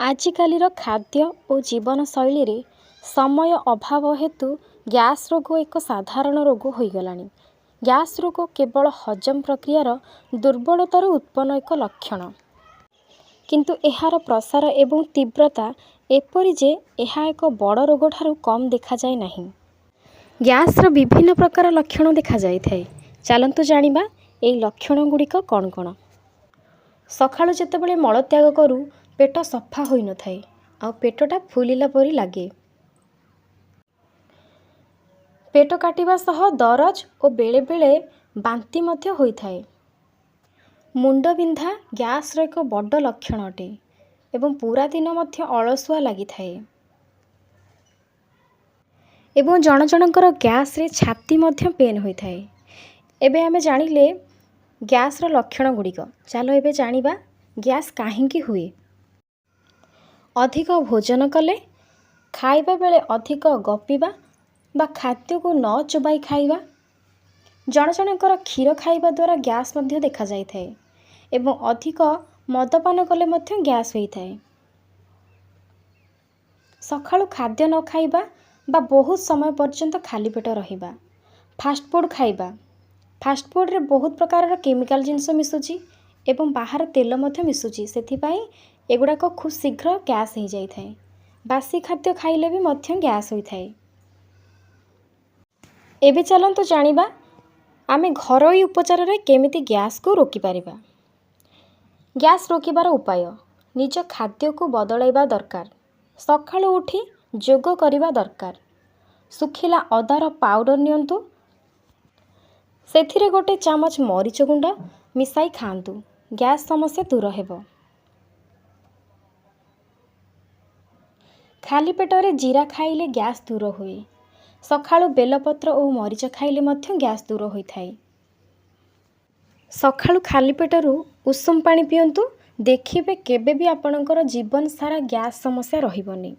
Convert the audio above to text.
ଆଜିକାଲିର ଖାଦ୍ୟ ଓ ଜୀବନଶୈଳୀରେ ସମୟ ଅଭାବ ହେତୁ ଗ୍ୟାସ୍ ରୋଗ ଏକ ସାଧାରଣ ରୋଗ ହୋଇଗଲାଣି। ଗ୍ୟାସ୍ ରୋଗ କେବଳ ହଜମ ପ୍ରକ୍ରିୟାର ଦୁର୍ବଳତାରୁ ଉତ୍ପନ୍ନ ଏକ ଲକ୍ଷଣ। କିନ୍ତୁ ଏହାର ପ୍ରସାର ଏବଂ ତୀବ୍ରତା ଏପରି ଯେ ଏହା ଏକ ବଡ଼ ରୋଗଠାରୁ କମ୍ ଦେଖାଯାଏ ନାହିଁ। ଗ୍ୟାସ୍ର ବିଭିନ୍ନ ପ୍ରକାର ଲକ୍ଷଣ ଦେଖାଯାଇଥାଏ। ଚାଲନ୍ତୁ ଜାଣିବା ଏହି ଲକ୍ଷଣଗୁଡ଼ିକ କ'ଣ କ'ଣ। ସକାଳୁ ଯେତେବେଳେ ମଳତ୍ୟାଗ କରୁ ପେଟ ସଫା ହୋଇନଥାଏ ଆଉ ପେଟଟା ଫୁଲିଲା ପରି ଲାଗେ। ପେଟ କାଟିବା ସହ ଦରଜ ଓ ବେଳେବେଳେ ବାନ୍ତି ମଧ୍ୟ ହୋଇଥାଏ। ମୁଣ୍ଡ ବିନ୍ଧା ଗ୍ୟାସ୍ର ଏକ ବଡ଼ ଲକ୍ଷଣ ଅଟେ ଏବଂ ପୁରା ଦିନ ମଧ୍ୟ ଅଳସୁଆ ଲାଗିଥାଏ। ଏବଂ ଜଣ ଜଣଙ୍କର ଗ୍ୟାସ୍ରେ ଛାତି ମଧ୍ୟ ପେନ୍ ହୋଇଥାଏ। ଏବେ ଆମେ ଜାଣିଲେ ଗ୍ୟାସ୍ର ଲକ୍ଷଣ ଗୁଡ଼ିକ। ଚାଲ ଏବେ ଜାଣିବା ଗ୍ୟାସ୍ କାହିଁକି ହୁଏ। ଅଧିକ ଭୋଜନ କଲେ, ଖାଇବା ବେଳେ ଅଧିକ ଗପିବା ବା ଖାଦ୍ୟକୁ ନ ଚୋବାଇ ଖାଇବା। ଜଣ ଜଣଙ୍କର କ୍ଷୀର ଖାଇବା ଦ୍ୱାରା ଗ୍ୟାସ୍ ମଧ୍ୟ ଦେଖାଯାଇଥାଏ ଏବଂ ଅଧିକ ମଦପାନ କଲେ ମଧ୍ୟ ଗ୍ୟାସ୍ ହୋଇଥାଏ। ସକାଳୁ ଖାଦ୍ୟ ନ ଖାଇବା ବା ବହୁତ ସମୟ ପର୍ଯ୍ୟନ୍ତ ଖାଲି ପେଟ ରହିବା। ଫାଷ୍ଟଫୁଡ଼୍ ଖାଇବା। ଫାଷ୍ଟଫୁଡ଼୍ରେ ବହୁତ ପ୍ରକାରର କେମିକାଲ ଜିନିଷ ମିଶୁଛି ଏବଂ ବାହାର ତେଲ ମଧ୍ୟ ମିଶୁଛି। ସେଥିପାଇଁ ଏଗୁଡ଼ାକ ଖୁବ୍ ଶୀଘ୍ର ଗ୍ୟାସ୍ ହୋଇଯାଇଥାଏ। ବାସି ଖାଦ୍ୟ ଖାଇଲେ ବି ମଧ୍ୟ ଗ୍ୟାସ୍ ହୋଇଥାଏ। ଏବେ ଚାଲନ୍ତୁ ଜାଣିବା ଆମେ ଘରୋଇ ଉପଚାରରେ କେମିତି ଗ୍ୟାସ୍କୁ ରୋକିପାରିବା। ଗ୍ୟାସ୍ ରୋକିବାର ଉପାୟ। ନିଜ ଖାଦ୍ୟକୁ ବଦଳାଇବା ଦରକାର। ସକାଳୁ ଉଠି ଯୋଗ କରିବା ଦରକାର। ଶୁଖିଲା ଅଦାର ପାଉଡ଼ର ନିଅନ୍ତୁ। ସେଥିରେ ଗୋଟେ ଚାମଚ ମରିଚ ଗୁଣ୍ଡ ମିଶାଇ ଖାଆନ୍ତୁ। ଗ୍ୟାସ୍ ସମସ୍ୟା ଦୂର ହେବ। ଖାଲି ପେଟରେ ଜିରା ଖାଇଲେ ଗ୍ୟାସ୍ ଦୂର ହୁଏ। ସକାଳୁ ବେଲପତ୍ର ଓ ମରିଚ ଖାଇଲେ ମଧ୍ୟ ଗ୍ୟାସ୍ ଦୂର ହୋଇଥାଏ। ସକାଳୁ ଖାଲି ପେଟରୁ ଉଷୁମ ପାଣି ପିଅନ୍ତୁ। ଦେଖିବେ କେବେ ବି ଆପଣଙ୍କର ଜୀବନ ସାରା ଗ୍ୟାସ୍ ସମସ୍ୟା ରହିବନି।